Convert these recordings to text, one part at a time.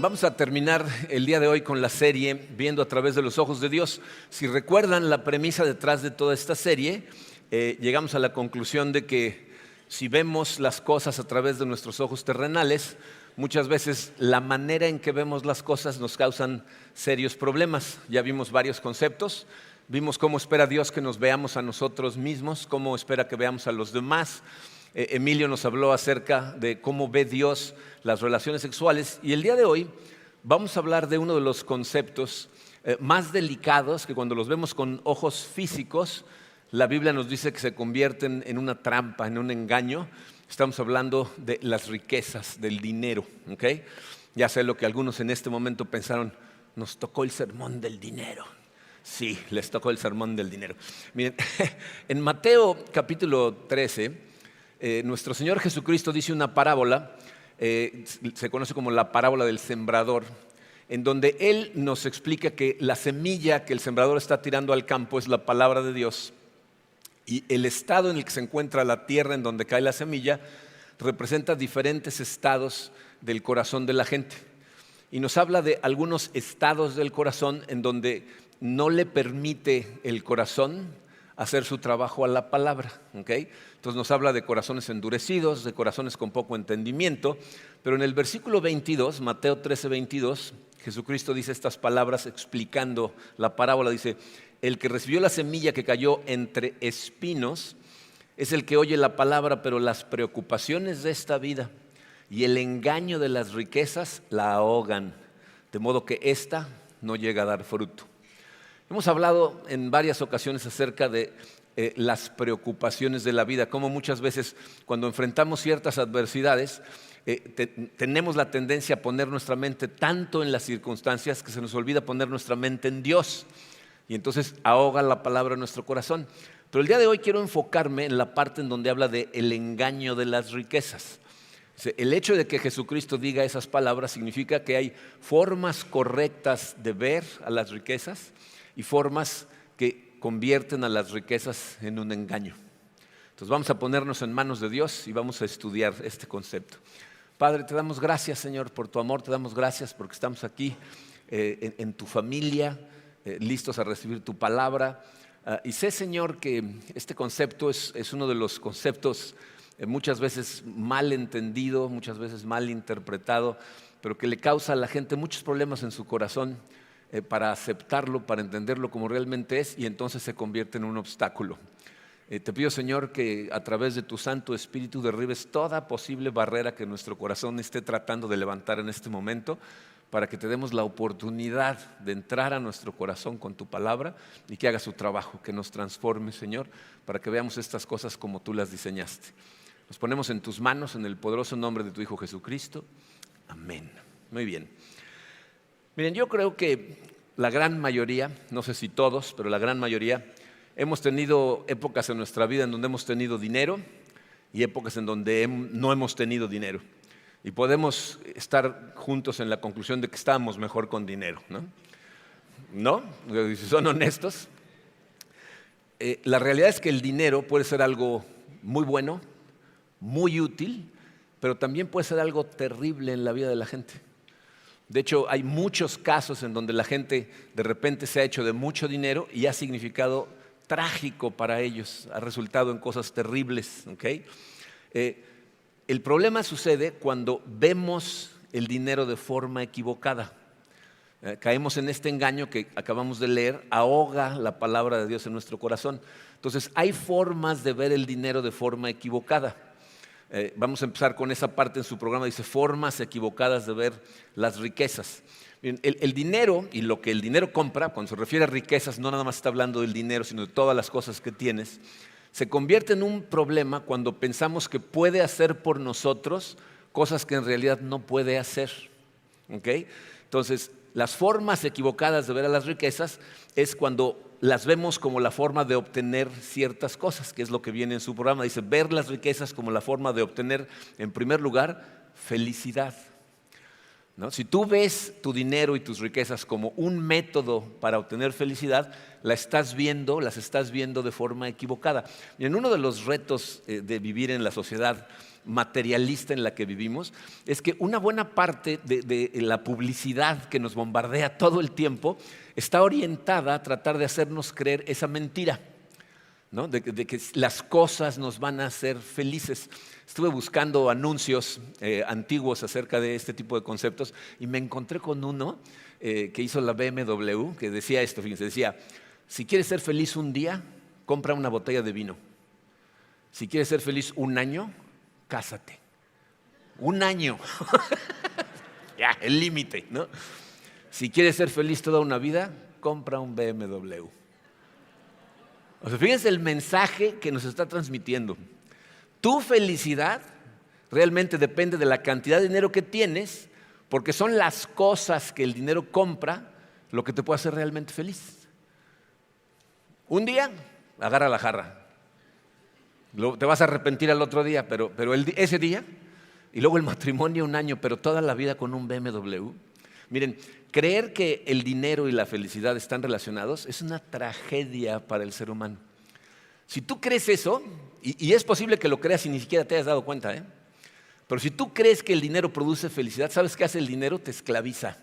Vamos a terminar el día de hoy con la serie Viendo a través de los ojos de Dios. Si recuerdan la premisa detrás de toda esta serie, llegamos a la conclusión de que si vemos las cosas a través de nuestros ojos terrenales, muchas veces la manera en que vemos las cosas nos causan serios problemas. Ya vimos varios conceptos, vimos cómo espera Dios que nos veamos a nosotros mismos, cómo espera que veamos a los demás. Emilio nos habló acerca de cómo ve Dios las relaciones sexuales y el día de hoy vamos a hablar de uno de los conceptos más delicados que cuando los vemos con ojos físicos, la Biblia nos dice que se convierten en una trampa, en un engaño. Estamos hablando de las riquezas, del dinero, ¿ok? Ya sé lo que algunos en este momento pensaron, nos tocó el sermón del dinero. Sí, les tocó el sermón del dinero. Miren, en Mateo capítulo 13, nuestro Señor Jesucristo dice una parábola, se conoce como la parábola del sembrador, en donde Él nos explica que la semilla que el sembrador está tirando al campo es la palabra de Dios y el estado en el que se encuentra la tierra en donde cae la semilla representa diferentes estados del corazón de la gente. Y nos habla de algunos estados del corazón en donde no le permite el corazón hacer su trabajo a la palabra, ¿okay? Entonces nos habla de corazones endurecidos, de corazones con poco entendimiento, pero en el versículo 22, Mateo 13, 22, Jesucristo dice estas palabras explicando la parábola, dice, el que recibió la semilla que cayó entre espinos es el que oye la palabra, pero las preocupaciones de esta vida y el engaño de las riquezas la ahogan, de modo que ésta no llega a dar fruto. Hemos hablado en varias ocasiones acerca de las preocupaciones de la vida, cómo muchas veces cuando enfrentamos ciertas adversidades tenemos la tendencia a poner nuestra mente tanto en las circunstancias que se nos olvida poner nuestra mente en Dios y entonces ahoga la palabra en nuestro corazón. Pero el día de hoy quiero enfocarme en la parte en donde habla de el engaño de las riquezas. El hecho de que Jesucristo diga esas palabras significa que hay formas correctas de ver a las riquezas y formas que convierten a las riquezas en un engaño. Entonces vamos a ponernos en manos de Dios y vamos a estudiar este concepto. Padre, te damos gracias, Señor, por tu amor, te damos gracias porque estamos aquí en tu familia, listos a recibir tu palabra. Y sé, Señor, que este concepto es uno de los conceptos muchas veces mal entendido, muchas veces mal interpretado, pero que le causa a la gente muchos problemas en su corazón para aceptarlo, para entenderlo como realmente es y entonces se convierte en un obstáculo. Te pido, Señor, que a través de tu Santo Espíritu derribes toda posible barrera que nuestro corazón esté tratando de levantar en este momento para que te demos la oportunidad de entrar a nuestro corazón con tu palabra y que hagas su trabajo, que nos transforme, Señor, para que veamos estas cosas como tú las diseñaste. Nos ponemos en tus manos en el poderoso nombre de tu Hijo Jesucristo. Amén. Muy bien. Miren, yo creo que la gran mayoría, no sé si todos, pero la gran mayoría, hemos tenido épocas en nuestra vida en donde hemos tenido dinero y épocas en donde no hemos tenido dinero. Y podemos estar juntos en la conclusión de que estábamos mejor con dinero, ¿no? ¿No? Si son honestos. La realidad es que el dinero puede ser algo muy bueno, muy útil, pero también puede ser algo terrible en la vida de la gente. De hecho, hay muchos casos en donde la gente de repente se ha hecho de mucho dinero y ha significado trágico para ellos, ha resultado en cosas terribles, ¿okay? El problema sucede cuando vemos el dinero de forma equivocada. Caemos en este engaño que acabamos de leer, ahoga la palabra de Dios en nuestro corazón. Entonces, hay formas de ver el dinero de forma equivocada. Vamos a empezar con esa parte en su programa, dice formas equivocadas de ver las riquezas. Bien, el dinero y lo que el dinero compra, cuando se refiere a riquezas, no nada más está hablando del dinero, sino de todas las cosas que tienes, se convierte en un problema cuando pensamos que puede hacer por nosotros cosas que en realidad no puede hacer. ¿Okay? Entonces, las formas equivocadas de ver a las riquezas es cuando las vemos como la forma de obtener ciertas cosas, que es lo que viene en su programa. Dice, ver las riquezas como la forma de obtener, en primer lugar, felicidad. ¿no? Si tú ves tu dinero y tus riquezas como un método para obtener felicidad, las estás viendo de forma equivocada. Y en uno de los retos de vivir en la sociedad materialista en la que vivimos, es que una buena parte de la publicidad que nos bombardea todo el tiempo está orientada a tratar de hacernos creer esa mentira, ¿no? de que las cosas nos van a hacer felices. Estuve buscando anuncios antiguos acerca de este tipo de conceptos y me encontré con uno que hizo la BMW que decía esto, fíjense, decía: si quieres ser feliz un día, compra una botella de vino. Si quieres ser feliz un año, cásate. Un año. Ya, el límite, ¿no? Si quieres ser feliz toda una vida, compra un BMW. O sea, fíjense el mensaje que nos está transmitiendo. Tu felicidad realmente depende de la cantidad de dinero que tienes, porque son las cosas que el dinero compra lo que te puede hacer realmente feliz. Un día, agarra la jarra. Te vas a arrepentir al otro día, pero ese día, y luego el matrimonio un año, pero toda la vida con un BMW. Miren, creer que el dinero y la felicidad están relacionados es una tragedia para el ser humano. Si tú crees eso, y es posible que lo creas y ni siquiera te hayas dado cuenta, pero si tú crees que el dinero produce felicidad, ¿sabes qué hace el dinero? Te esclaviza.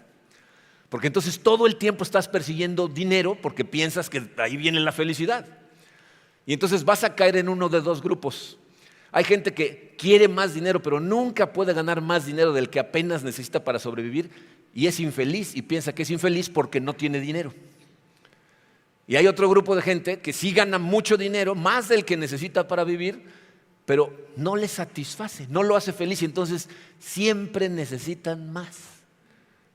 Porque entonces todo el tiempo estás persiguiendo dinero porque piensas que ahí viene la felicidad. Y entonces vas a caer en uno de dos grupos. Hay gente que quiere más dinero, pero nunca puede ganar más dinero del que apenas necesita para sobrevivir, y es infeliz y piensa que es infeliz porque no tiene dinero. Y hay otro grupo de gente que sí gana mucho dinero, más del que necesita para vivir, pero no le satisface, no lo hace feliz, y entonces siempre necesitan más.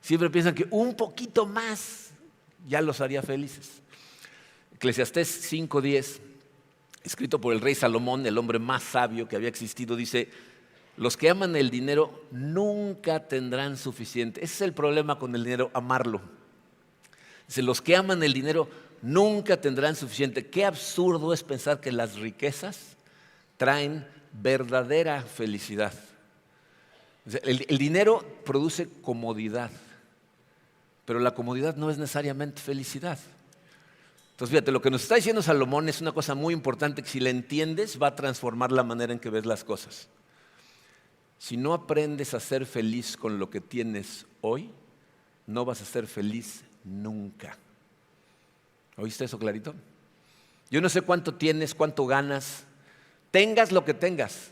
Siempre piensan que un poquito más ya los haría felices. Eclesiastés 5:10, escrito por el rey Salomón, el hombre más sabio que había existido, dice: los que aman el dinero nunca tendrán suficiente. Ese es el problema con el dinero, amarlo. Dice: los que aman el dinero nunca tendrán suficiente. Qué absurdo es pensar que las riquezas traen verdadera felicidad. El dinero produce comodidad, pero la comodidad no es necesariamente felicidad. Entonces, fíjate, lo que nos está diciendo Salomón es una cosa muy importante que, si la entiendes, va a transformar la manera en que ves las cosas. Si no aprendes a ser feliz con lo que tienes hoy, no vas a ser feliz nunca. ¿Oíste eso clarito? Yo no sé cuánto tienes, cuánto ganas, tengas lo que tengas,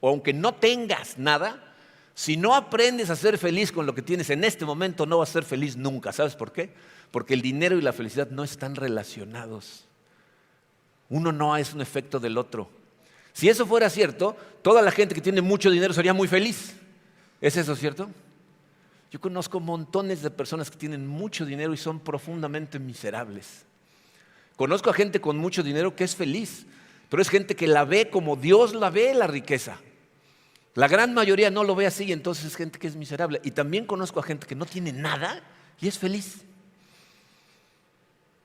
o aunque no tengas nada, si no aprendes a ser feliz con lo que tienes en este momento, no vas a ser feliz nunca. ¿Sabes por qué? Porque el dinero y la felicidad no están relacionados. Uno no es un efecto del otro. Si eso fuera cierto, toda la gente que tiene mucho dinero sería muy feliz. ¿Es eso cierto? Yo conozco montones de personas que tienen mucho dinero y son profundamente miserables. Conozco a gente con mucho dinero que es feliz, pero es gente que la ve como Dios la ve, la riqueza. La gran mayoría no lo ve así, y entonces es gente que es miserable. Y también conozco a gente que no tiene nada y es feliz.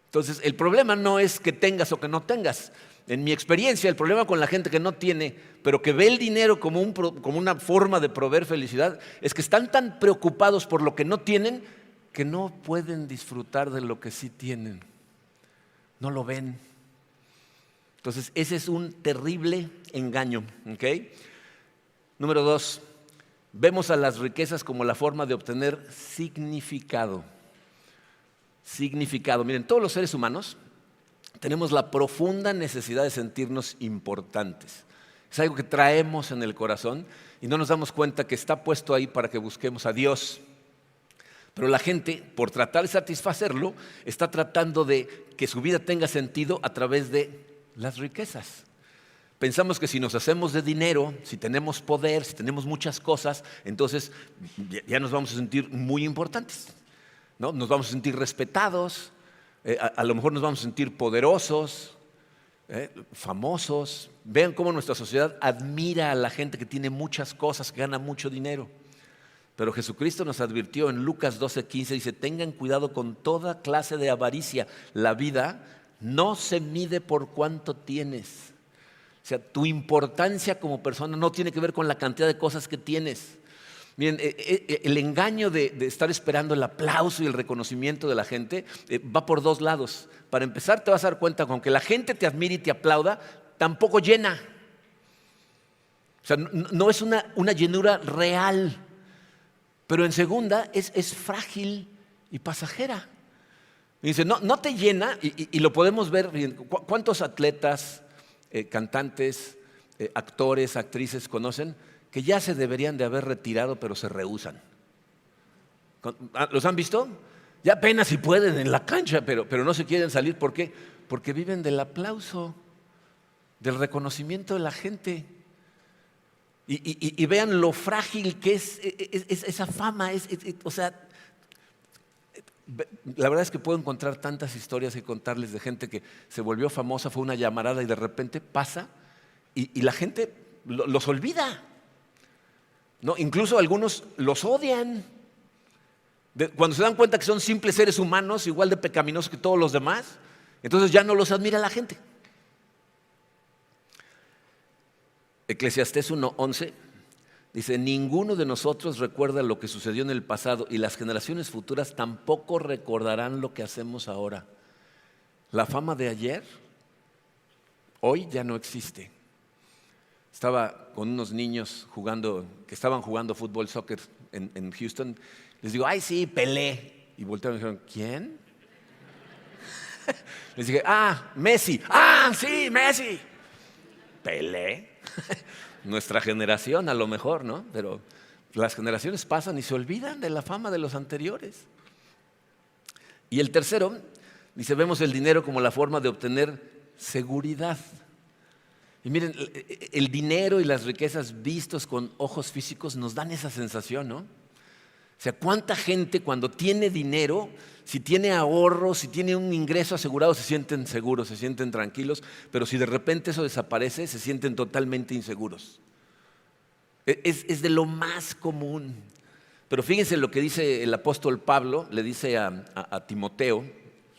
Entonces, el problema no es que tengas o que no tengas. En mi experiencia, el problema con la gente que no tiene, pero que ve el dinero como una forma de proveer felicidad, es que están tan preocupados por lo que no tienen que no pueden disfrutar de lo que sí tienen. No lo ven. Entonces, ese es un terrible engaño, ¿ok? Número 2, vemos a las riquezas como la forma de obtener significado. Significado. Miren, todos los seres humanos tenemos la profunda necesidad de sentirnos importantes. Es algo que traemos en el corazón y no nos damos cuenta que está puesto ahí para que busquemos a Dios. Pero la gente, por tratar de satisfacerlo, está tratando de que su vida tenga sentido a través de las riquezas. Pensamos que si nos hacemos de dinero, si tenemos poder, si tenemos muchas cosas, entonces ya nos vamos a sentir muy importantes, ¿no? Nos vamos a sentir respetados, a lo mejor nos vamos a sentir poderosos, famosos. Vean cómo nuestra sociedad admira a la gente que tiene muchas cosas, que gana mucho dinero. Pero Jesucristo nos advirtió en Lucas 12:15, dice: tengan cuidado con toda clase de avaricia. La vida no se mide por cuánto tienes. O sea, tu importancia como persona no tiene que ver con la cantidad de cosas que tienes. Miren, el engaño de estar esperando el aplauso y el reconocimiento de la gente va por dos lados. Para empezar, te vas a dar cuenta con que la gente te admire y te aplauda, tampoco llena. O sea, no es una llenura real. Pero en segunda, es frágil y pasajera. Y dice, no te llena, y lo podemos ver. ¿Cuántos atletas, cantantes, actores, actrices conocen que ya se deberían de haber retirado, pero se rehúsan? ¿Los han visto? Ya apenas si pueden en la cancha, pero no se quieren salir. ¿Por qué? Porque viven del aplauso, del reconocimiento de la gente. Y vean lo frágil que es esa fama. O sea, la verdad es que puedo encontrar tantas historias y contarles de gente que se volvió famosa, fue una llamarada y de repente pasa y la gente los olvida. ¿No? Incluso algunos los odian. Cuando se dan cuenta que son simples seres humanos, igual de pecaminosos que todos los demás, entonces ya no los admira la gente. Eclesiastés 1:11 dice, ninguno de nosotros recuerda lo que sucedió en el pasado y las generaciones futuras tampoco recordarán lo que hacemos ahora. La fama de ayer, hoy ya no existe. Estaba con unos niños que estaban jugando fútbol, soccer en Houston. Les digo, ay sí, Pelé. Y voltearon y dijeron, ¿quién? Les dije, Messi. Sí, Messi. Pelé. Nuestra generación a lo mejor, ¿no? Pero las generaciones pasan y se olvidan de la fama de los anteriores. Y el tercero, dice, vemos el dinero como la forma de obtener seguridad. Y miren, el dinero y las riquezas vistos con ojos físicos nos dan esa sensación, ¿no? O sea, ¿cuánta gente cuando tiene dinero, si tiene ahorros, si tiene un ingreso asegurado, se sienten seguros, se sienten tranquilos, pero si de repente eso desaparece, se sienten totalmente inseguros? Es de lo más común. Pero fíjense lo que dice el apóstol Pablo, le dice a Timoteo,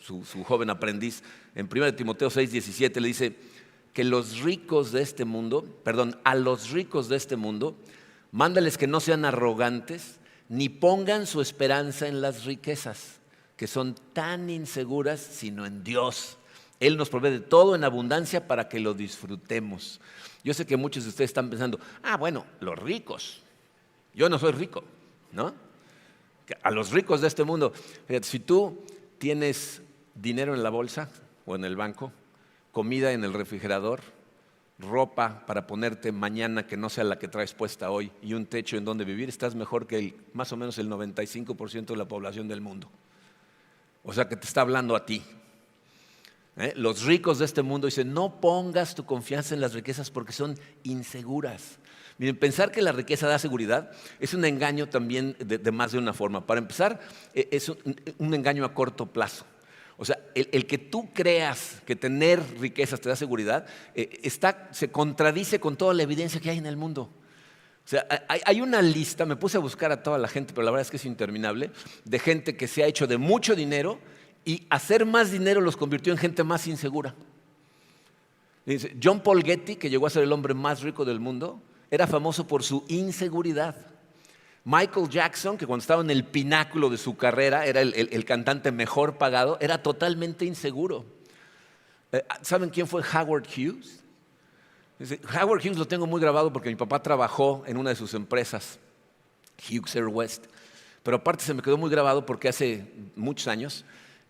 su joven aprendiz, en 1 Timoteo 6:17, le dice que a los ricos de este mundo, mándales que no sean arrogantes, ni pongan su esperanza en las riquezas, que son tan inseguras, sino en Dios. Él nos provee de todo en abundancia para que lo disfrutemos. Yo sé que muchos de ustedes están pensando, bueno, los ricos. Yo no soy rico, ¿no? A los ricos de este mundo. Fíjate, si tú tienes dinero en la bolsa o en el banco, comida en el refrigerador, ropa para ponerte mañana que no sea la que traes puesta hoy y un techo en donde vivir, estás mejor que más o menos el 95% de la población del mundo. O sea que te está hablando a ti. Los ricos de este mundo dicen, no pongas tu confianza en las riquezas porque son inseguras. Miren, pensar que la riqueza da seguridad es un engaño también de más de una forma. Para empezar, es un engaño a corto plazo. O sea, el que tú creas que tener riquezas te da seguridad, se contradice con toda la evidencia que hay en el mundo. O sea, hay una lista, me puse a buscar a toda la gente, pero la verdad es que es interminable, de gente que se ha hecho de mucho dinero y hacer más dinero los convirtió en gente más insegura. Dice, John Paul Getty, que llegó a ser el hombre más rico del mundo, era famoso por su inseguridad. Michael Jackson, que cuando estaba en el pináculo de su carrera, era el cantante mejor pagado, era totalmente inseguro. ¿Saben quién fue Howard Hughes? Howard Hughes lo tengo muy grabado porque mi papá trabajó en una de sus empresas, Hughes Air West. Pero aparte se me quedó muy grabado porque hace muchos años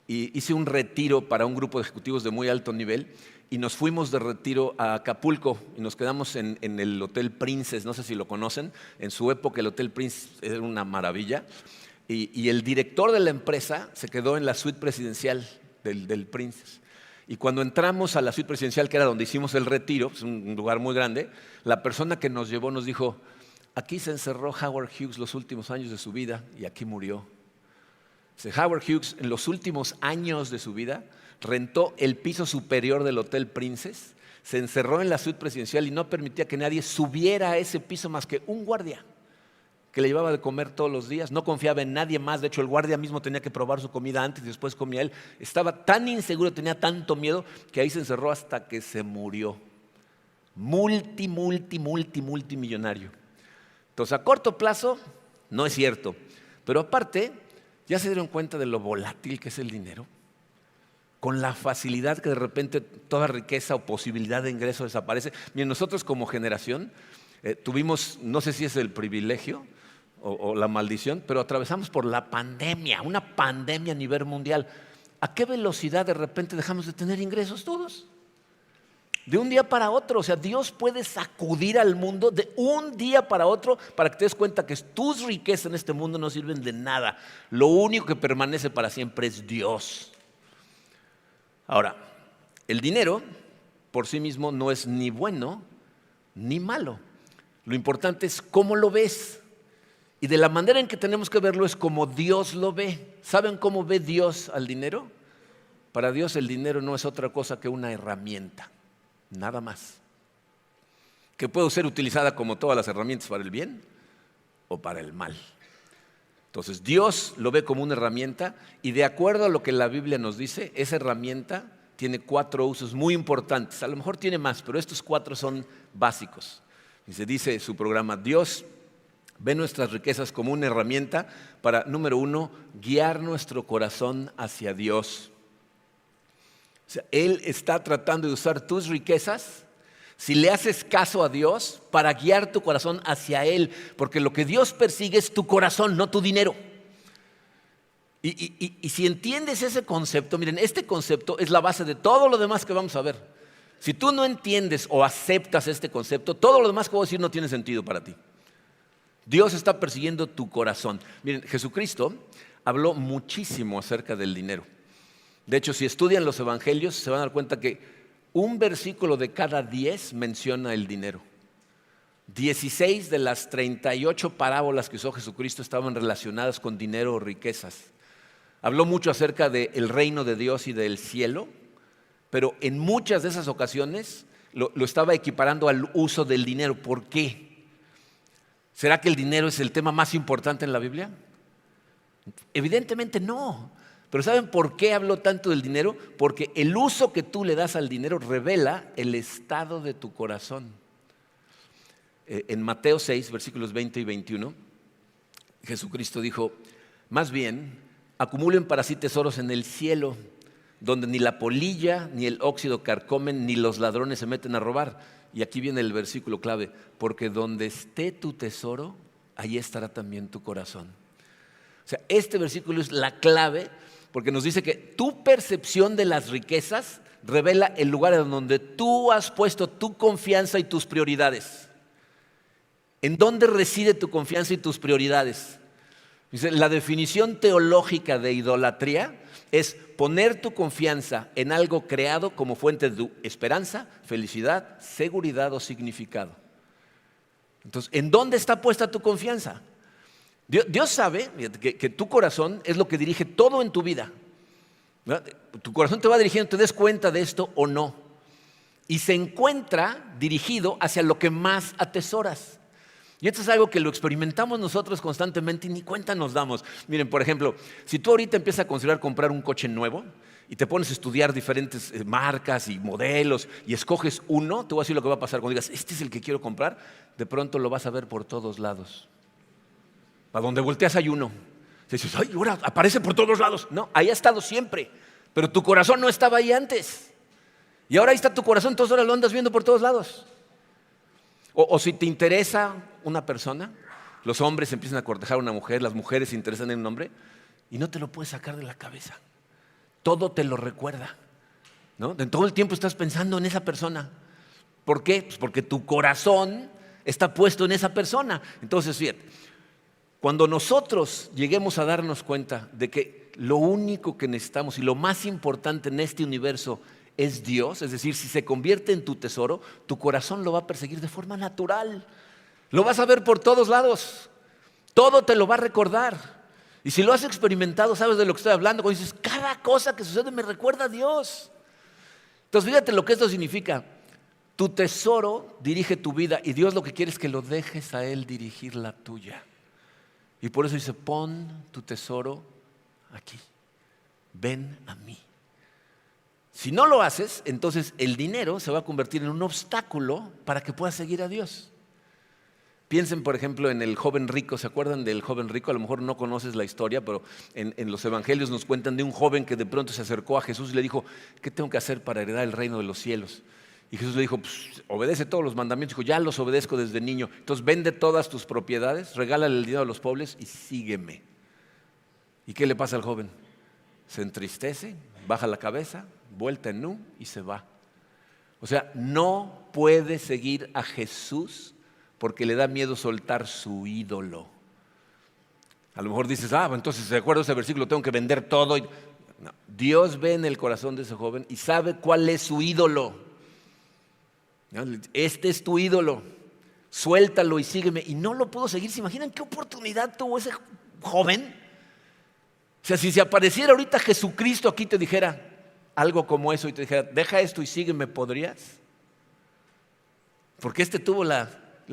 hice un retiro para un grupo de ejecutivos de muy alto nivel y nos fuimos de retiro a Acapulco y nos quedamos en el Hotel Princess, no sé si lo conocen. En su época el Hotel Princess era una maravilla y el director de la empresa se quedó en la suite presidencial del Princess. Y cuando entramos a la suite presidencial, que era donde hicimos el retiro, es un lugar muy grande, la persona que nos llevó nos dijo, aquí se encerró Howard Hughes los últimos años de su vida y aquí murió. Howard Hughes en los últimos años de su vida rentó el piso superior del Hotel Princess, se encerró en la suite presidencial y no permitía que nadie subiera a ese piso más que un guardia que le llevaba de comer todos los días, no confiaba en nadie más, de hecho el guardia mismo tenía que probar su comida antes y después comía él, estaba tan inseguro, tenía tanto miedo que ahí se encerró hasta que se murió. Multimillonario. Entonces a corto plazo, No es cierto. Pero aparte, ¿ya se dieron cuenta de lo volátil que es el dinero? Con la facilidad que de repente toda riqueza o posibilidad de ingreso desaparece. Miren, nosotros como generación tuvimos, no sé si es el privilegio o la maldición, pero atravesamos por la pandemia, una pandemia a nivel mundial. ¿A qué velocidad de repente dejamos de tener ingresos todos? De un día para otro. O sea, Dios puede sacudir al mundo de un día para otro para que te des cuenta que tus riquezas en este mundo no sirven de nada. Lo único que permanece para siempre es Dios. Ahora, el dinero por sí mismo no es ni bueno ni malo. Lo importante es cómo lo ves. Y de la manera en que tenemos que verlo es como Dios lo ve. ¿Saben cómo ve Dios al dinero? Para Dios el dinero no es otra cosa que una herramienta, nada más. Que puede ser utilizada como todas las herramientas para el bien o para el mal. Entonces Dios lo ve como una herramienta y de acuerdo a lo que la Biblia nos dice, esa herramienta tiene 4 usos muy importantes. A lo mejor tiene más, pero estos 4 son básicos. Y se dice su programa, Dios ve nuestras riquezas como una herramienta para, número 1, guiar nuestro corazón hacia Dios. O sea, Él está tratando de usar tus riquezas, si le haces caso a Dios, para guiar tu corazón hacia Él. Porque lo que Dios persigue es tu corazón, no tu dinero. Y si entiendes ese concepto, miren, este concepto es la base de todo lo demás que vamos a ver. Si tú no entiendes o aceptas este concepto, todo lo demás que voy a decir no tiene sentido para ti. Dios está persiguiendo tu corazón. Miren, Jesucristo habló muchísimo acerca del dinero. De hecho, si estudian los evangelios, se van a dar cuenta que un versículo de cada 10 menciona el dinero. 16 de las 38 parábolas que usó Jesucristo estaban relacionadas con dinero o riquezas. Habló mucho acerca del reino de Dios y del cielo, pero en muchas de esas ocasiones lo estaba equiparando al uso del dinero. ¿Por qué? ¿Será que el dinero es el tema más importante en la Biblia? Evidentemente no. Pero ¿saben por qué habló tanto del dinero? Porque el uso que tú le das al dinero revela el estado de tu corazón. En Mateo 6, versículos 20 y 21, Jesucristo dijo, más bien, acumulen para sí tesoros en el cielo, donde ni la polilla ni el óxido carcomen, ni los ladrones se meten a robar. Y aquí viene el versículo clave, porque donde esté tu tesoro, ahí estará también tu corazón. O sea, este versículo es la clave, porque nos dice que tu percepción de las riquezas revela el lugar en donde tú has puesto tu confianza y tus prioridades. ¿En dónde reside tu confianza y tus prioridades? Dice, la definición teológica de idolatría es poner tu confianza en algo creado como fuente de tu esperanza, felicidad, seguridad o significado. Entonces, ¿en dónde está puesta tu confianza? Dios sabe que tu corazón es lo que dirige todo en tu vida. ¿Verdad? Tu corazón te va dirigiendo, te des cuenta de esto o no. Y se encuentra dirigido hacia lo que más atesoras. Y esto es algo que lo experimentamos nosotros constantemente y ni cuenta nos damos. Miren, por ejemplo, si tú ahorita empiezas a considerar comprar un coche nuevo y te pones a estudiar diferentes marcas y modelos y escoges uno, te voy a decir lo que va a pasar cuando digas, este es el que quiero comprar, de pronto lo vas a ver por todos lados. A donde volteas hay uno. Dices, ay, ahora aparece por todos lados. No, ahí ha estado siempre, pero tu corazón no estaba ahí antes. Y ahora ahí está tu corazón, entonces ahora lo andas viendo por todos lados. O si te interesa una persona, los hombres empiezan a cortejar a una mujer, las mujeres se interesan en un hombre y no te lo puedes sacar de la cabeza. Todo te lo recuerda, ¿no? De todo el tiempo estás pensando en esa persona. ¿Por qué? Pues porque tu corazón está puesto en esa persona. Entonces, fíjate, cuando nosotros lleguemos a darnos cuenta de que lo único que necesitamos y lo más importante en este universo es Dios, es decir, si se convierte en tu tesoro, tu corazón lo va a perseguir de forma natural. Lo vas a ver por todos lados. Todo te lo va a recordar. Y si lo has experimentado, sabes de lo que estoy hablando. Cuando dices, cada cosa que sucede me recuerda a Dios. Entonces, fíjate lo que esto significa. Tu tesoro dirige tu vida y Dios lo que quiere es que lo dejes a Él dirigir la tuya. Y por eso dice, pon tu tesoro aquí. Ven a mí. Si no lo haces, entonces el dinero se va a convertir en un obstáculo para que puedas seguir a Dios. Piensen, por ejemplo, en el joven rico. ¿Se acuerdan del joven rico? A lo mejor no conoces la historia, pero en los evangelios nos cuentan de un joven que de pronto se acercó a Jesús y le dijo: ¿qué tengo que hacer para heredar el reino de los cielos? Y Jesús le dijo: pues, obedece todos los mandamientos. Dijo: ya los obedezco desde niño. Entonces vende todas tus propiedades, regálale el dinero a los pobres y sígueme. ¿Y qué le pasa al joven? Se entristece, baja la cabeza, vuelta en nu y se va. O sea, no puede seguir a Jesús porque le da miedo soltar su ídolo. A lo mejor dices: entonces de acuerdo a ese versículo tengo que vender todo. No. Dios ve en el corazón de ese joven y sabe cuál es su ídolo. Este es tu ídolo, suéltalo y sígueme. Y no lo pudo seguir. ¿Se imaginan qué oportunidad tuvo ese joven? O sea, si se apareciera ahorita Jesucristo aquí y te dijera algo como eso y te dijera: deja esto y sígueme, ¿podrías? Porque tuvo la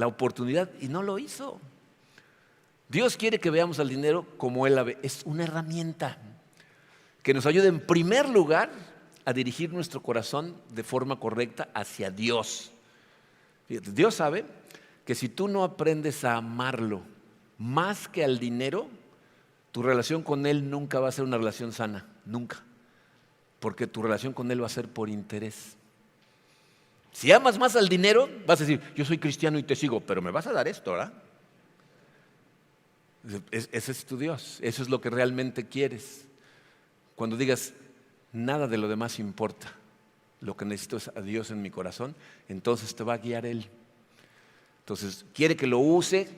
oportunidad y no lo hizo. Dios quiere que veamos al dinero como Él la ve. Es una herramienta que nos ayuda en primer lugar a dirigir nuestro corazón de forma correcta hacia Dios. Fíjate, Dios sabe que si tú no aprendes a amarlo más que al dinero, tu relación con Él nunca va a ser una relación sana, nunca. Porque tu relación con Él va a ser por interés. Si amas más al dinero, vas a decir: yo soy cristiano y te sigo, pero me vas a dar esto, ¿verdad? Ese es tu Dios, eso es lo que realmente quieres. Cuando digas: nada de lo demás importa, lo que necesito es a Dios en mi corazón, entonces te va a guiar Él. Entonces quiere que lo use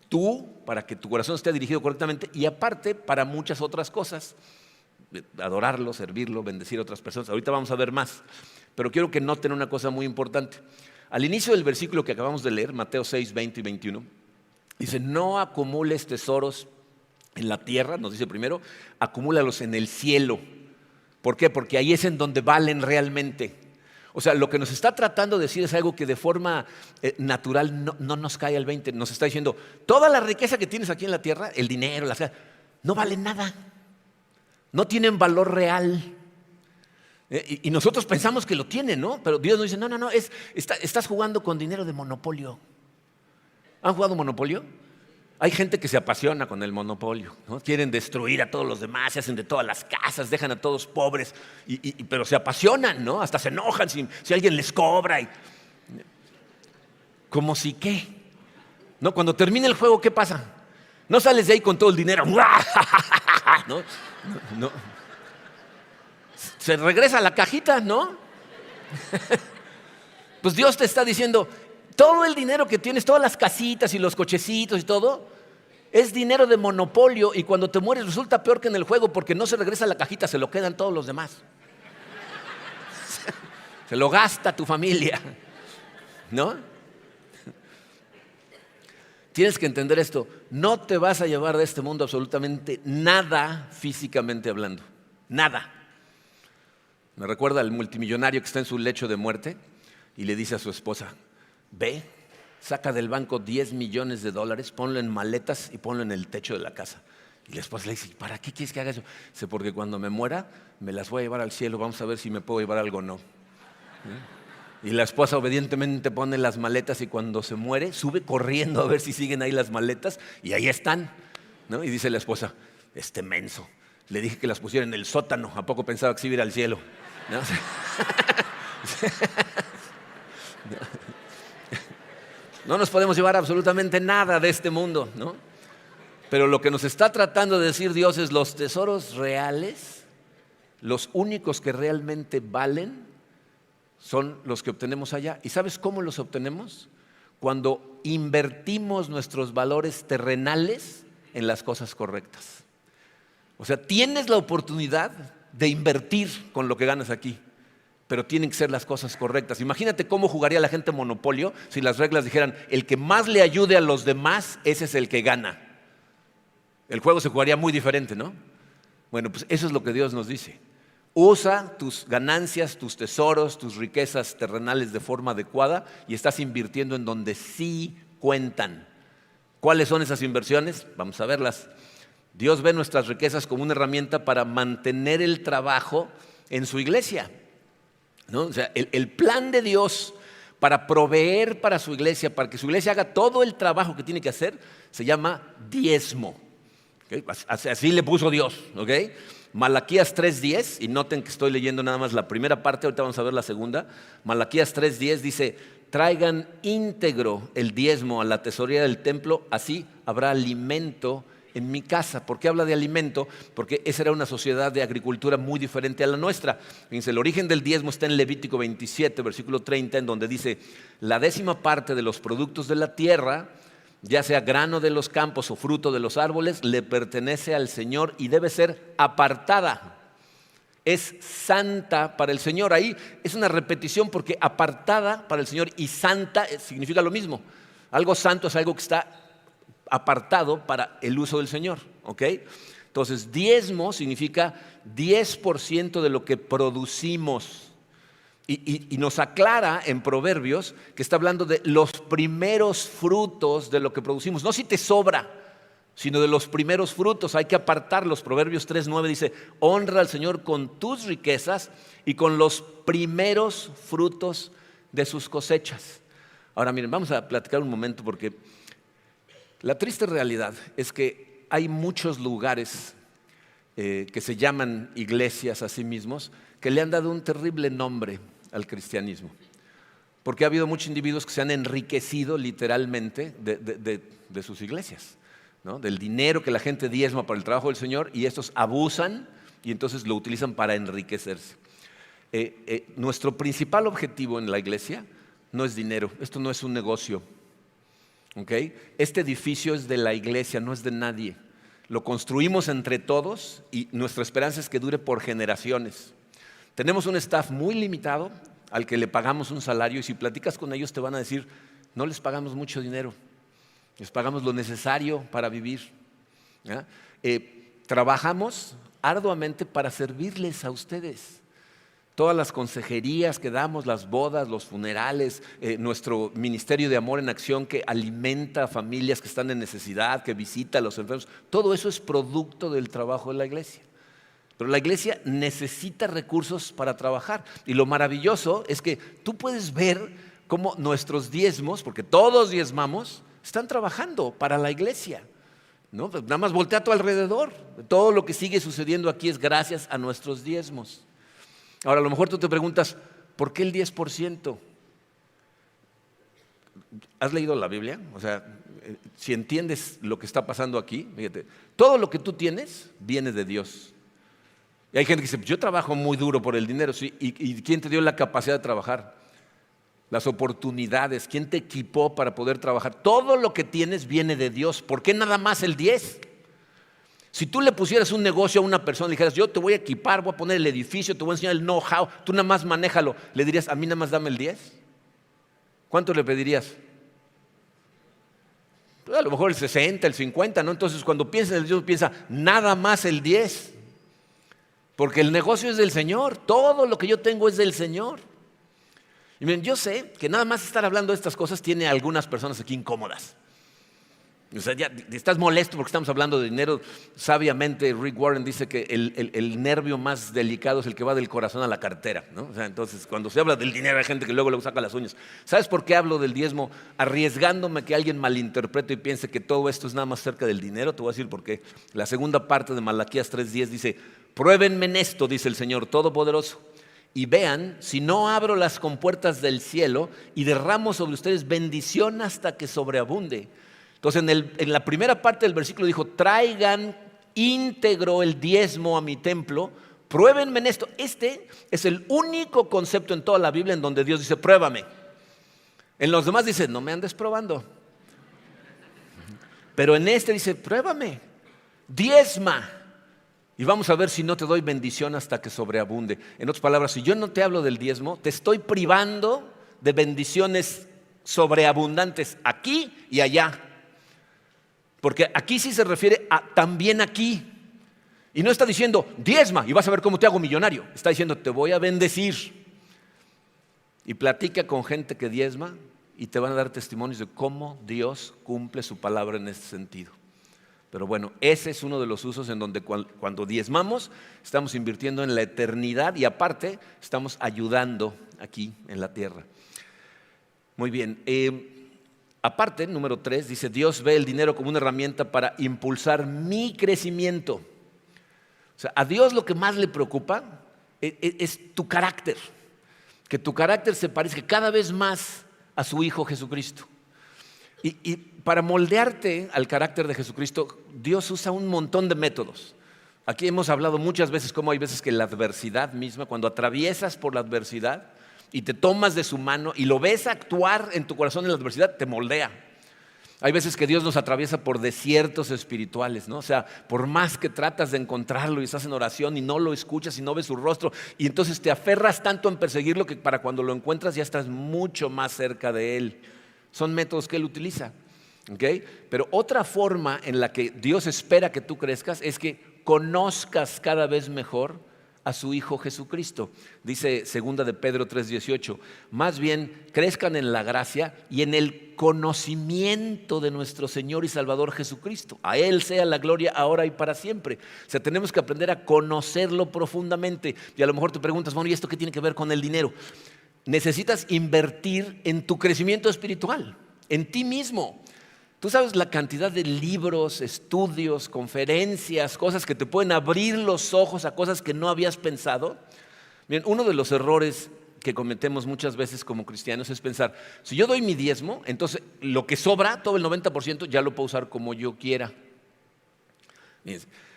tú para que tu corazón esté dirigido correctamente y aparte para muchas otras cosas: adorarlo, servirlo, bendecir a otras personas. Ahorita vamos a ver más, pero quiero que noten una cosa muy importante. Al inicio del versículo que acabamos de leer, Mateo 6, 20 y 21, dice: no acumules tesoros en la tierra, nos dice primero, acumúlalos en el cielo. ¿Por qué? Porque ahí es en donde valen realmente. O sea, lo que nos está tratando de decir es algo que de forma natural no nos cae al 20. Nos está diciendo: toda la riqueza que tienes aquí en la tierra, el dinero, no vale nada. No tienen valor real. Y nosotros pensamos que lo tienen, ¿no? Pero Dios nos dice: no, estás jugando con dinero de monopolio. ¿Han jugado monopolio? Hay gente que se apasiona con el monopolio, ¿no? Quieren destruir a todos los demás, se hacen de todas las casas, dejan a todos pobres, pero se apasionan, ¿no? Hasta se enojan si alguien les cobra. Como si qué, ¿no? Cuando termina el juego, ¿qué pasa? No sales de ahí con todo el dinero. ¿No? Se regresa a la cajita, ¿no? Pues Dios te está diciendo: todo el dinero que tienes, todas las casitas y los cochecitos y todo, es dinero de monopolio, y cuando te mueres resulta peor que en el juego porque no se regresa a la cajita, se lo quedan todos los demás. Se lo gasta tu familia, ¿no? Tienes que entender esto: no te vas a llevar de este mundo absolutamente nada físicamente hablando, nada. Me recuerda al multimillonario que está en su lecho de muerte y le dice a su esposa: ve, saca del banco $10 millones, ponlo en maletas y ponlo en el techo de la casa. Y la esposa le dice: ¿para qué quieres que haga eso? Dice: porque cuando me muera me las voy a llevar al cielo, vamos a ver si me puedo llevar algo o no. Y la esposa obedientemente pone las maletas y cuando se muere sube corriendo a ver si siguen ahí las maletas y ahí están, ¿no? Y dice la esposa: este menso, le dije que las pusiera en el sótano, ¿a poco pensaba que se iba a ir al cielo? ¿No? No nos podemos llevar absolutamente nada de este mundo, ¿no? Pero lo que nos está tratando de decir Dios es: los tesoros reales, los únicos que realmente valen, son los que obtenemos allá. ¿Y sabes cómo los obtenemos? Cuando invertimos nuestros valores terrenales en las cosas correctas. O sea, tienes la oportunidad de invertir con lo que ganas aquí, pero tienen que ser las cosas correctas. Imagínate cómo jugaría la gente Monopolio si las reglas dijeran: el que más le ayude a los demás, ese es el que gana. El juego se jugaría muy diferente, ¿no? Bueno, pues eso es lo que Dios nos dice: usa tus ganancias, tus tesoros, tus riquezas terrenales de forma adecuada y estás invirtiendo en donde sí cuentan. ¿Cuáles son esas inversiones? Vamos a verlas. Dios ve nuestras riquezas como una herramienta para mantener el trabajo en su iglesia, ¿no? O sea, el plan de Dios para proveer para su iglesia, para que su iglesia haga todo el trabajo que tiene que hacer, se llama diezmo. ¿Okay? Así le puso Dios. ¿Okay? Malaquías 3:10, y noten que estoy leyendo nada más la primera parte, ahorita vamos a ver la segunda. Malaquías 3:10 dice: traigan íntegro el diezmo a la tesorería del templo, así habrá alimento en mi casa. ¿Por qué habla de alimento? Porque esa era una sociedad de agricultura muy diferente a la nuestra. Fíjense, el origen del diezmo está en Levítico 27, versículo 30, en donde dice: la 10ª parte de los productos de la tierra, ya sea grano de los campos o fruto de los árboles, le pertenece al Señor y debe ser apartada. Es santa para el Señor. Ahí es una repetición porque apartada para el Señor y santa significa lo mismo. Algo santo es algo que está apartado para el uso del Señor. ¿Ok? Entonces, diezmo significa 10% de lo que producimos. Y nos aclara en Proverbios que está hablando de los primeros frutos de lo que producimos. No si te sobra, sino de los primeros frutos. Hay que apartarlos. Proverbios 3:9 dice: honra al Señor con tus riquezas y con los primeros frutos de sus cosechas. Ahora miren, vamos a platicar un momento, porque la triste realidad es que hay muchos lugares que se llaman iglesias a sí mismos, que le han dado un terrible nombre al cristianismo, porque ha habido muchos individuos que se han enriquecido literalmente de sus iglesias, ¿no? Del dinero que la gente diezma para el trabajo del Señor, y estos abusan y entonces lo utilizan para enriquecerse. Nuestro principal objetivo en la iglesia no es dinero. Esto no es un negocio. ¿Okay? Este edificio es de la iglesia, no es de nadie. Lo construimos entre todos y nuestra esperanza es que dure por generaciones. Tenemos un staff muy limitado al que le pagamos un salario, y si platicas con ellos te van a decir: no les pagamos mucho dinero, les pagamos lo necesario para vivir. ¿Ya? Trabajamos arduamente para servirles a ustedes. Todas las consejerías que damos, las bodas, los funerales, nuestro ministerio de amor en acción que alimenta a familias que están en necesidad, que visita a los enfermos, todo eso es producto del trabajo de la iglesia. Pero la iglesia necesita recursos para trabajar. Y lo maravilloso es que tú puedes ver cómo nuestros diezmos, porque todos diezmamos, están trabajando para la iglesia, ¿no? Pues nada más voltea a tu alrededor. Todo lo que sigue sucediendo aquí es gracias a nuestros diezmos. Ahora, a lo mejor tú te preguntas: ¿por qué el 10%? ¿Has leído la Biblia? O sea, si entiendes lo que está pasando aquí, fíjate, todo lo que tú tienes viene de Dios. Y hay gente que dice: yo trabajo muy duro por el dinero. ¿Sí? ¿Y quién te dio la capacidad de trabajar? Las oportunidades. ¿Quién te equipó para poder trabajar? Todo lo que tienes viene de Dios. ¿Por qué nada más el 10%? Si tú le pusieras un negocio a una persona y dijeras: yo te voy a equipar, voy a poner el edificio, te voy a enseñar el know-how, tú nada más manéjalo, ¿le dirías: a mí nada más dame el 10%? ¿Cuánto le pedirías? Pues a lo mejor el 60, el 50, ¿no? Entonces cuando piensas en el Dios, piensa: nada más el 10%. Porque el negocio es del Señor, todo lo que yo tengo es del Señor. Y miren, yo sé que nada más estar hablando de estas cosas tiene a algunas personas aquí incómodas. O sea, ya estás molesto porque estamos hablando de dinero. Sabiamente Rick Warren dice que el nervio más delicado es el que va del corazón a la cartera, ¿no? O sea, entonces cuando se habla del dinero hay gente que luego saca las uñas. ¿Sabes por qué hablo del diezmo? Arriesgándome que alguien malinterprete y piense que todo esto es nada más cerca del dinero. Te voy a decir por qué. La segunda parte de Malaquías 3:10 dice: pruébenme en esto, dice el Señor Todopoderoso, y vean si no abro las compuertas del cielo y derramo sobre ustedes bendición hasta que sobreabunde. Entonces en la primera parte del versículo dijo: traigan íntegro el diezmo a mi templo, pruébenme en esto. Este es el único concepto en toda la Biblia en donde Dios dice: pruébame. En los demás dice: no me andes probando. Pero en este dice: pruébame, diezma, y vamos a ver si no te doy bendición hasta que sobreabunde. En otras palabras, si yo no te hablo del diezmo, te estoy privando de bendiciones sobreabundantes aquí y allá. Porque aquí sí se refiere a también aquí. Y no está diciendo: diezma y vas a ver cómo te hago millonario. Está diciendo: te voy a bendecir. Y platica con gente que diezma y te van a dar testimonios de cómo Dios cumple su palabra en este sentido. Pero bueno, ese es uno de los usos en donde cuando diezmamos estamos invirtiendo en la eternidad y aparte estamos ayudando aquí en la tierra. Muy bien. Aparte, número 3, dice, Dios ve el dinero como una herramienta para impulsar mi crecimiento. O sea, a Dios lo que más le preocupa es tu carácter. Que tu carácter se parezca cada vez más a su Hijo Jesucristo. Y para moldearte al carácter de Jesucristo, Dios usa un montón de métodos. Aquí hemos hablado muchas veces cómo hay veces que la adversidad misma, cuando atraviesas por la adversidad y te tomas de su mano y lo ves actuar en tu corazón en la adversidad, te moldea. Hay veces que Dios nos atraviesa por desiertos espirituales, ¿no? O sea, por más que tratas de encontrarlo y estás en oración y no lo escuchas y no ves su rostro, y entonces te aferras tanto en perseguirlo que para cuando lo encuentras ya estás mucho más cerca de Él. Son métodos que Él utiliza. ¿Okay? Pero otra forma en la que Dios espera que tú crezcas es que conozcas cada vez mejor a su Hijo Jesucristo. Dice 2 de Pedro 3:18, más bien crezcan en la gracia y en el conocimiento de nuestro Señor y Salvador Jesucristo. A Él sea la gloria ahora y para siempre. O sea, tenemos que aprender a conocerlo profundamente. Y a lo mejor te preguntas, bueno, ¿y esto qué tiene que ver con el dinero? Necesitas invertir en tu crecimiento espiritual, en ti mismo. Tú sabes la cantidad de libros, estudios, conferencias, cosas que te pueden abrir los ojos a cosas que no habías pensado. Bien, uno de los errores que cometemos muchas veces como cristianos es pensar, si yo doy mi diezmo, entonces lo que sobra, todo el 90%, ya lo puedo usar como yo quiera.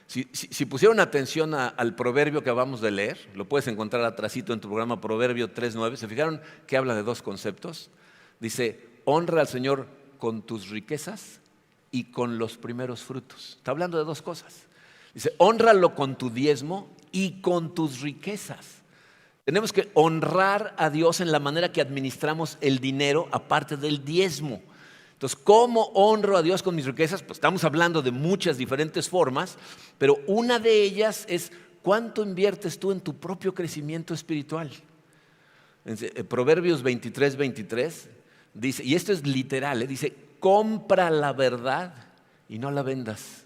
Si pusieron atención al proverbio que acabamos de leer, lo puedes encontrar atrásito en tu programa Proverbio 3:9, ¿se fijaron que habla de dos conceptos? Dice, honra al Señor con tus riquezas y con los primeros frutos. Está hablando de dos cosas. Dice, honralo con tu diezmo y con tus riquezas. Tenemos que honrar a Dios en la manera que administramos el dinero aparte del diezmo. Entonces, ¿cómo honro a Dios con mis riquezas? Pues estamos hablando de muchas diferentes formas, pero una de ellas es ¿cuánto inviertes tú en tu propio crecimiento espiritual? Proverbios 23:23 dice, y esto es literal, dice, compra la verdad y no la vendas.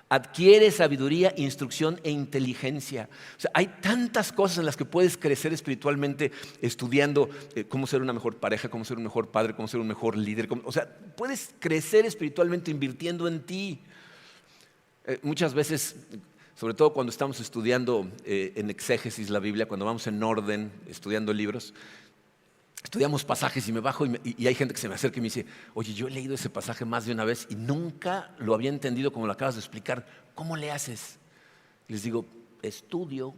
Adquiere sabiduría, instrucción e inteligencia. O sea, hay tantas cosas en las que puedes crecer espiritualmente estudiando cómo ser una mejor pareja, cómo ser un mejor padre, cómo ser un mejor líder. O sea, puedes crecer espiritualmente invirtiendo en ti. Muchas veces, sobre todo cuando estamos estudiando en exégesis la Biblia, cuando vamos en orden, estudiando libros, estudiamos pasajes y me bajo y hay gente que se me acerca y me dice, oye, yo he leído ese pasaje más de una vez y nunca lo había entendido como lo acabas de explicar. ¿Cómo le haces? Les digo, estudio,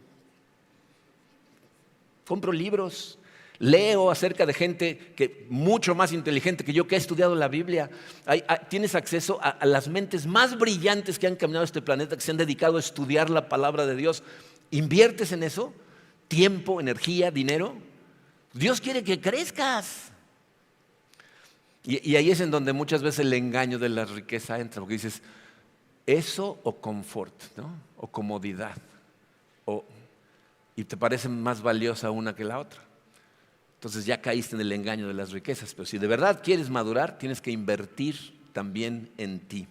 compro libros, leo acerca de gente mucho más inteligente que yo que ha estudiado la Biblia. Tienes acceso a las mentes más brillantes que han caminado este planeta, que se han dedicado a estudiar la palabra de Dios. ¿Inviertes en eso? ¿Tiempo, energía, dinero? Dios quiere que crezcas. Y ahí es en donde muchas veces el engaño de la riqueza entra, porque dices, eso o confort, ¿no? O comodidad, y te parece más valiosa una que la otra. Entonces ya caíste en el engaño de las riquezas. Pero si de verdad quieres madurar, tienes que invertir también en ti.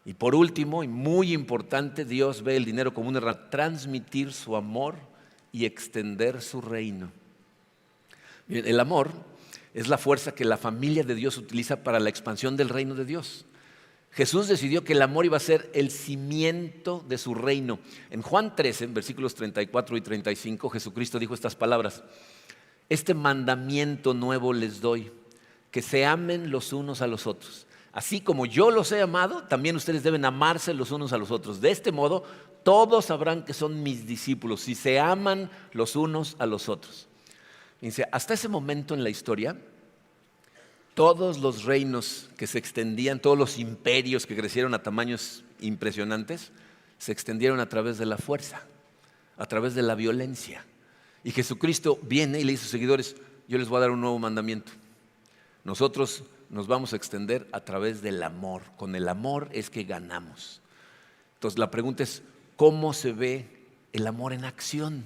Y por último, y muy importante, Dios ve el dinero como una herramienta para transmitir su amor y extender su reino. Miren, el amor es la fuerza que la familia de Dios utiliza para la expansión del reino de Dios. Jesús decidió que el amor iba a ser el cimiento de su reino. En Juan 13, en versículos 34 y 35, Jesucristo dijo estas palabras: este mandamiento nuevo les doy, que se amen los unos a los otros. Así como yo los he amado, también ustedes deben amarse los unos a los otros. De este modo, todos sabrán que son mis discípulos, si se aman los unos a los otros. Dice, hasta ese momento en la historia, todos los reinos que se extendían, todos los imperios que crecieron a tamaños impresionantes, se extendieron a través de la fuerza, a través de la violencia. Y Jesucristo viene y le dice a sus seguidores, yo les voy a dar un nuevo mandamiento. Nosotros nos vamos a extender a través del amor. Con el amor es que ganamos. Entonces la pregunta es, ¿cómo se ve el amor en acción?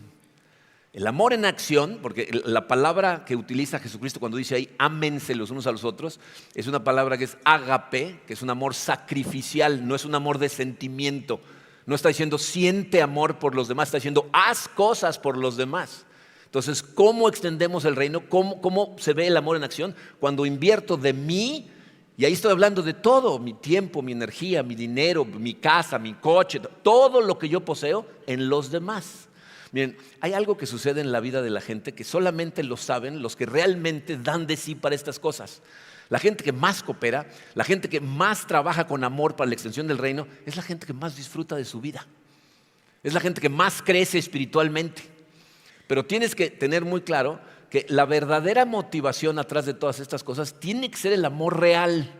El amor en acción, porque la palabra que utiliza Jesucristo cuando dice ahí, ámense los unos a los otros, es una palabra que es ágape, que es un amor sacrificial, no es un amor de sentimiento. No está diciendo siente amor por los demás, está diciendo haz cosas por los demás. Entonces, ¿cómo extendemos el reino? ¿Cómo se ve el amor en acción? Cuando invierto de mí, y ahí estoy hablando de todo, mi tiempo, mi energía, mi dinero, mi casa, mi coche, todo lo que yo poseo en los demás. Miren, hay algo que sucede en la vida de la gente que solamente lo saben los que realmente dan de sí para estas cosas. La gente que más coopera, la gente que más trabaja con amor para la extensión del reino, es la gente que más disfruta de su vida. Es la gente que más crece espiritualmente. Pero tienes que tener muy claro que la verdadera motivación atrás de todas estas cosas tiene que ser el amor real.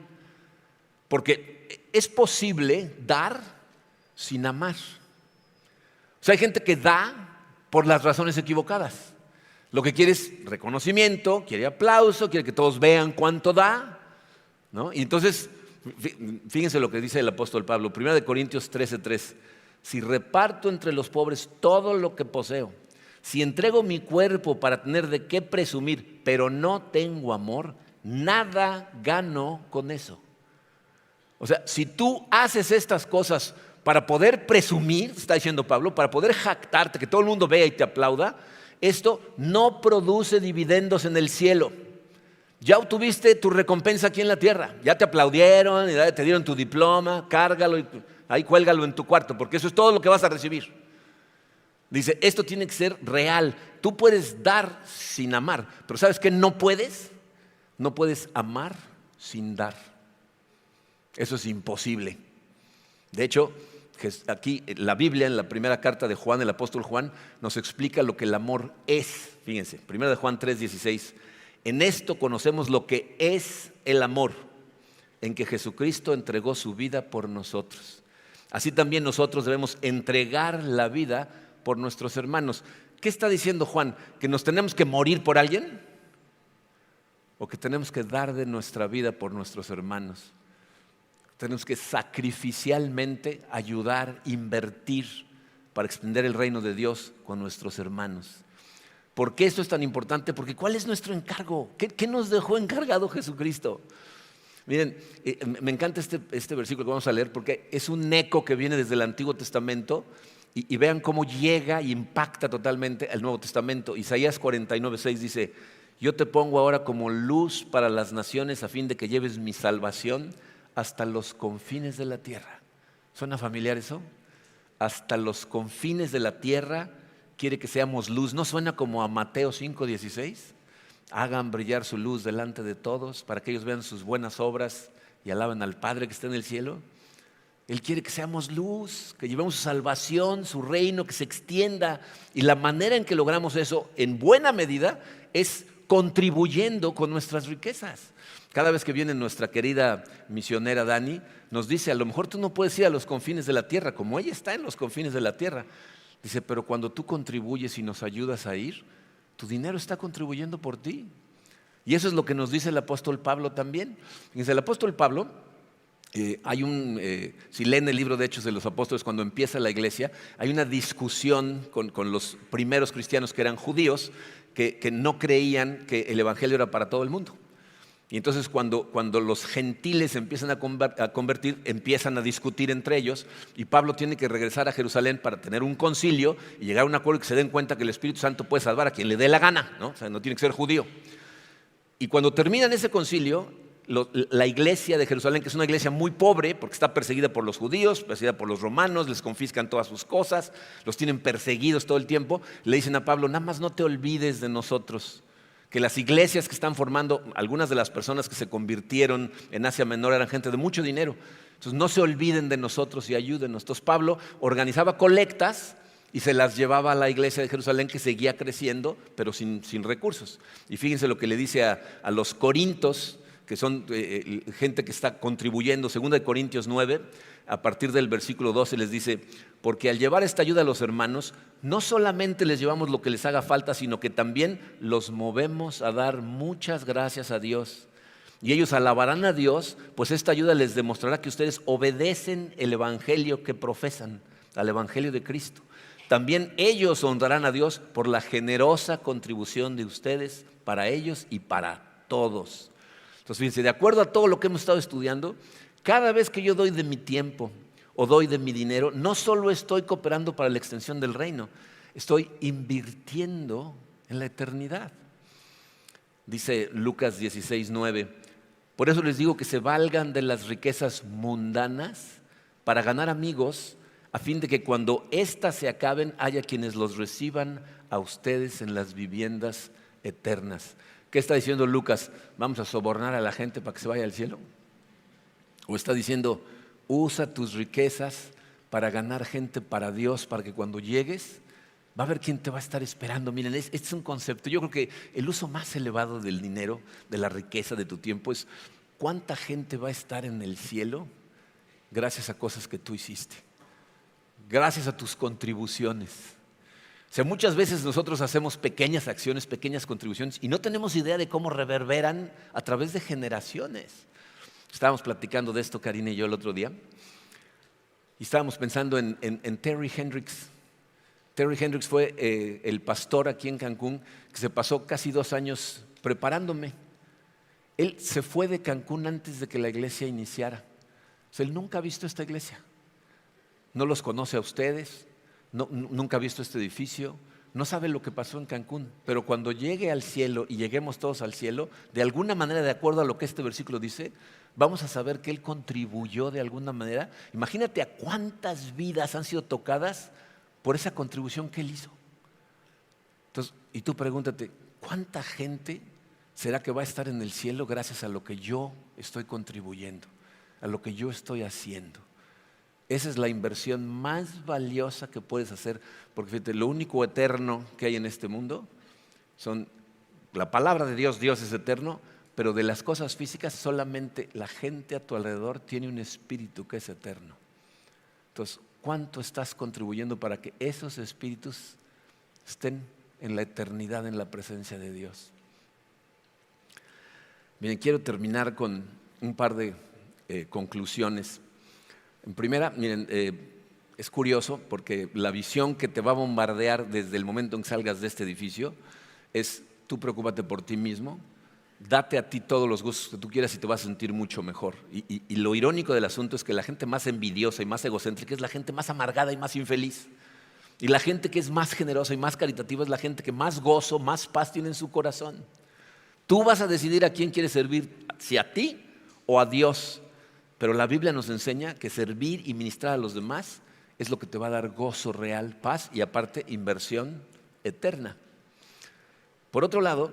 Porque es posible dar sin amar. O sea, hay gente que da por las razones equivocadas. Lo que quiere es reconocimiento, quiere aplauso, quiere que todos vean cuánto da, ¿no? Y entonces, fíjense lo que dice el apóstol Pablo, 1 Corintios 13:3. Si reparto entre los pobres todo lo que poseo, si entrego mi cuerpo para tener de qué presumir, pero no tengo amor, nada gano con eso. O sea, si tú haces estas cosas para poder presumir, está diciendo Pablo, para poder jactarte, que todo el mundo vea y te aplauda, esto no produce dividendos en el cielo. Ya obtuviste tu recompensa aquí en la tierra, ya te aplaudieron, ya te dieron tu diploma, cárgalo y ahí cuélgalo en tu cuarto, porque eso es todo lo que vas a recibir. Dice, esto tiene que ser real. Tú puedes dar sin amar, pero ¿sabes qué no puedes? No puedes amar sin dar. Eso es imposible. De hecho, aquí la Biblia, en la primera carta de Juan, el apóstol Juan, nos explica lo que el amor es. Fíjense, 1 Juan 3:16. En esto conocemos lo que es el amor, en que Jesucristo entregó su vida por nosotros. Así también nosotros debemos entregar la vida por nuestros hermanos. ¿Qué está diciendo Juan? ¿Que nos tenemos que morir por alguien? ¿O que tenemos que dar de nuestra vida por nuestros hermanos? Tenemos que sacrificialmente ayudar, invertir para extender el reino de Dios con nuestros hermanos. ¿Por qué esto es tan importante? Porque ¿cuál es nuestro encargo? ¿Qué nos dejó encargado Jesucristo? Miren, me encanta este versículo que vamos a leer porque es un eco que viene desde el Antiguo Testamento y vean cómo llega y impacta totalmente el Nuevo Testamento. Isaías 49:6 dice, yo te pongo ahora como luz para las naciones a fin de que lleves mi salvación hasta los confines de la tierra. ¿Suena familiar eso? Hasta los confines de la tierra quiere que seamos luz. ¿No suena como a Mateo 5:16? Hagan brillar su luz delante de todos para que ellos vean sus buenas obras y alaben al Padre que está en el cielo. Él quiere que seamos luz, que llevemos su salvación, su reino, que se extienda. Y la manera en que logramos eso, en buena medida, es contribuyendo con nuestras riquezas. Cada vez que viene nuestra querida misionera Dani, nos dice, a lo mejor tú no puedes ir a los confines de la tierra, como ella está en los confines de la tierra. Dice, pero cuando tú contribuyes y nos ayudas a ir, tu dinero está contribuyendo por ti. Y eso es lo que nos dice el apóstol Pablo también. Fíjense, el apóstol Pablo, si leen el libro de Hechos de los Apóstoles, cuando empieza la iglesia, hay una discusión con los primeros cristianos que eran judíos, que no creían que el evangelio era para todo el mundo. Y entonces cuando los gentiles empiezan a convertir, empiezan a discutir entre ellos y Pablo tiene que regresar a Jerusalén para tener un concilio y llegar a un acuerdo y que se den cuenta que el Espíritu Santo puede salvar a quien le dé la gana, ¿no? O sea, no tiene que ser judío. Y cuando terminan ese concilio, la iglesia de Jerusalén, que es una iglesia muy pobre porque está perseguida por los judíos, perseguida por los romanos, les confiscan todas sus cosas, los tienen perseguidos todo el tiempo, le dicen a Pablo, nada más no te olvides de nosotros. Que las iglesias que están formando, algunas de las personas que se convirtieron en Asia Menor eran gente de mucho dinero. Entonces no se olviden de nosotros y ayúdenos. Entonces Pablo organizaba colectas y se las llevaba a la iglesia de Jerusalén que seguía creciendo, pero sin recursos. Y fíjense lo que le dice a los corintos, que son gente que está contribuyendo. 2 Corintios 9, a partir del versículo 12 les dice, porque al llevar esta ayuda a los hermanos, no solamente les llevamos lo que les haga falta, sino que también los movemos a dar muchas gracias a Dios. Y ellos alabarán a Dios, pues esta ayuda les demostrará que ustedes obedecen el evangelio que profesan, al evangelio de Cristo. También ellos honrarán a Dios por la generosa contribución de ustedes para ellos y para todos. Entonces, fíjense, de acuerdo a todo lo que hemos estado estudiando, cada vez que yo doy de mi tiempo o doy de mi dinero, no solo estoy cooperando para la extensión del reino, estoy invirtiendo en la eternidad. Dice Lucas 16:9, por eso les digo que se valgan de las riquezas mundanas para ganar amigos, a fin de que cuando éstas se acaben haya quienes los reciban a ustedes en las viviendas eternas. ¿Qué está diciendo Lucas? ¿Vamos a sobornar a la gente para que se vaya al cielo? ¿O está diciendo, usa tus riquezas para ganar gente para Dios, para que cuando llegues va a haber quien te va a estar esperando? Miren, este es un concepto. Yo creo que el uso más elevado del dinero, de la riqueza, de tu tiempo, es cuánta gente va a estar en el cielo gracias a cosas que tú hiciste, gracias a tus contribuciones. O sea, muchas veces nosotros hacemos pequeñas acciones, pequeñas contribuciones y no tenemos idea de cómo reverberan a través de generaciones. Estábamos platicando de esto, Karina y yo, el otro día, y estábamos pensando en Terry Hendricks. Terry Hendricks fue el pastor aquí en Cancún que se pasó casi 2 años preparándome. Él se fue de Cancún antes de que la iglesia iniciara. O sea, él nunca ha visto esta iglesia. No los conoce a ustedes, nunca ha visto este edificio, no sabe lo que pasó en Cancún. Pero cuando llegue al cielo y lleguemos todos al cielo, de alguna manera, de acuerdo a lo que este versículo dice, vamos a saber que él contribuyó de alguna manera. Imagínate a cuántas vidas han sido tocadas por esa contribución que él hizo. Entonces, y tú pregúntate, ¿cuánta gente será que va a estar en el cielo gracias a lo que yo estoy contribuyendo, a lo que yo estoy haciendo? Esa es la inversión más valiosa que puedes hacer, porque fíjate, lo único eterno que hay en este mundo son la palabra de Dios. Dios es eterno, pero de las cosas físicas solamente la gente a tu alrededor tiene un espíritu que es eterno. Entonces, ¿cuánto estás contribuyendo para que esos espíritus estén en la eternidad, en la presencia de Dios? Bien, quiero terminar con un par de conclusiones. En primera, miren, es curioso porque la visión que te va a bombardear desde el momento en que salgas de este edificio es: tú preocúpate por ti mismo, date a ti todos los gustos que tú quieras y te vas a sentir mucho mejor. Y lo irónico del asunto es que la gente más envidiosa y más egocéntrica es la gente más amargada y más infeliz. Y la gente que es más generosa y más caritativa es la gente que más gozo, más paz tiene en su corazón. Tú vas a decidir a quién quieres servir, si a ti o a Dios. Pero la Biblia nos enseña que servir y ministrar a los demás es lo que te va a dar gozo real, paz y aparte inversión eterna. Por otro lado,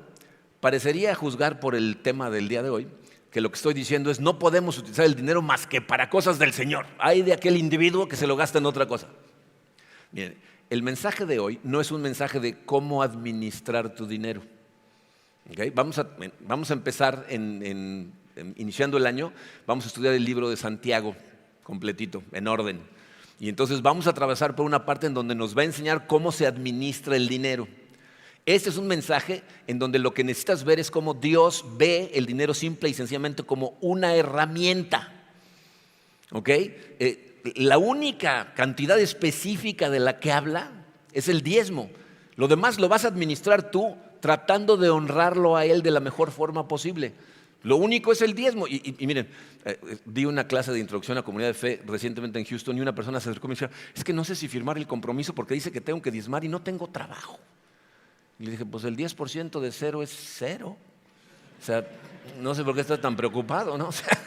parecería, juzgar por el tema del día de hoy, que lo que estoy diciendo es: no podemos utilizar el dinero más que para cosas del Señor. Hay de aquel individuo que se lo gasta en otra cosa. Miren, el mensaje de hoy no es un mensaje de cómo administrar tu dinero. ¿Okay? Vamos a empezar iniciando el año, vamos a estudiar el libro de Santiago completito, en orden. Y entonces vamos a atravesar por una parte en donde nos va a enseñar cómo se administra el dinero. Este es un mensaje en donde lo que necesitas ver es cómo Dios ve el dinero simple y sencillamente como una herramienta. ¿Okay? La única cantidad específica de la que habla es el diezmo. Lo demás lo vas a administrar tú, tratando de honrarlo a Él de la mejor forma posible. Lo único es el diezmo. Y miren, di una clase de introducción a comunidad de fe recientemente en Houston y una persona se acercó y me dijo: es que no sé si firmar el compromiso porque dice que tengo que diezmar y no tengo trabajo. Y le dije: pues el 10% de 0 es 0. O sea, no sé por qué estás tan preocupado, ¿no? O sea,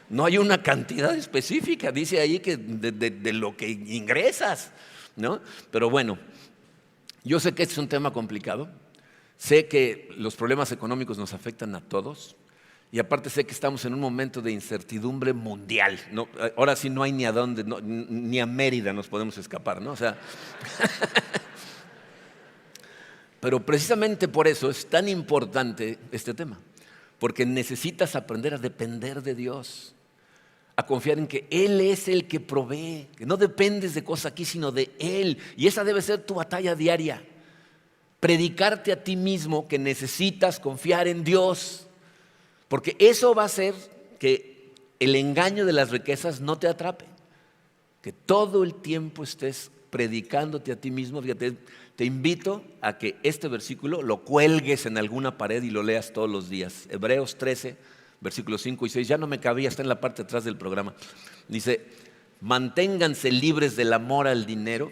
no hay una cantidad específica, dice ahí que de lo que ingresas, ¿no? Pero bueno, yo sé que este es un tema complicado, sé que los problemas económicos nos afectan a todos y aparte sé que estamos en un momento de incertidumbre mundial, ¿no? Ahora sí no hay ni a dónde, no, ni a Mérida nos podemos escapar, ¿no? O sea, pero precisamente por eso es tan importante este tema, porque necesitas aprender a depender de Dios, a confiar en que Él es el que provee, que no dependes de cosas aquí, sino de Él. Y esa debe ser tu batalla diaria. Predicarte a ti mismo que necesitas confiar en Dios, porque eso va a hacer que el engaño de las riquezas no te atrape. Que todo el tiempo estés predicándote a ti mismo. Fíjate, te invito a que este versículo lo cuelgues en alguna pared y lo leas todos los días. Hebreos 13, versículos 5 y 6, ya no me cabía, está en la parte de atrás del programa. Dice: manténganse libres del amor al dinero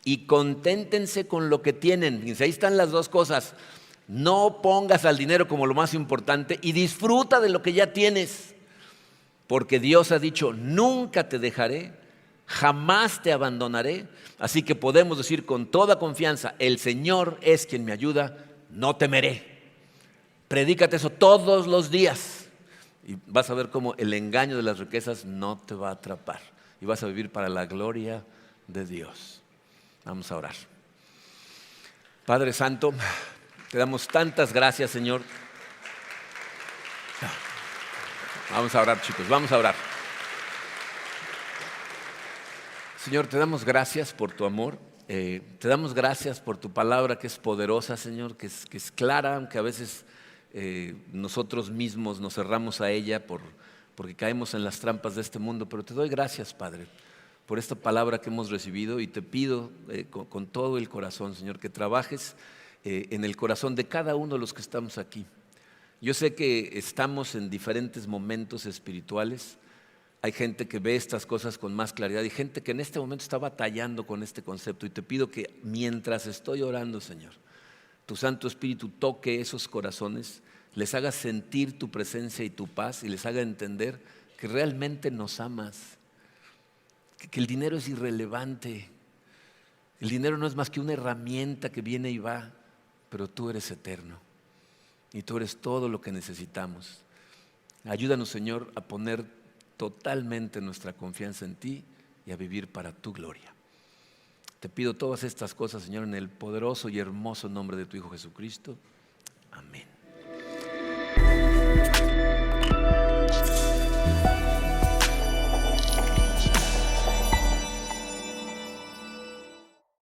y conténtense con lo que tienen. Fíjense, ahí están las dos cosas. No pongas al dinero como lo más importante y disfruta de lo que ya tienes. Porque Dios ha dicho, nunca te dejaré, jamás te abandonaré. Así que podemos decir con toda confianza, el Señor es quien me ayuda, no temeré. Predícate eso todos los días y vas a ver cómo el engaño de las riquezas no te va a atrapar y vas a vivir para la gloria de Dios. Vamos a orar. Padre Santo, te damos tantas gracias, Señor. Vamos a orar, chicos, vamos a orar. Señor, te damos gracias por tu amor. Te damos gracias por tu palabra que es poderosa, Señor, que es clara, aunque a veces nosotros mismos nos cerramos a ella porque caemos en las trampas de este mundo. Pero te doy gracias, Padre, por esta palabra que hemos recibido y te pido con todo el corazón, Señor, que trabajes en el corazón de cada uno de los que estamos aquí. Yo sé que estamos en diferentes momentos espirituales. Hay gente que ve estas cosas con más claridad y gente que en este momento está batallando con este concepto. Y te pido que mientras estoy orando, Señor, tu Santo Espíritu toque esos corazones, les haga sentir tu presencia y tu paz y les haga entender que realmente nos amas, que el dinero es irrelevante. El dinero no es más que una herramienta que viene y va, pero tú eres eterno y tú eres todo lo que necesitamos. Ayúdanos, Señor, a poner totalmente nuestra confianza en ti y a vivir para tu gloria. Te pido todas estas cosas, Señor, en el poderoso y hermoso nombre de tu Hijo Jesucristo. Amén.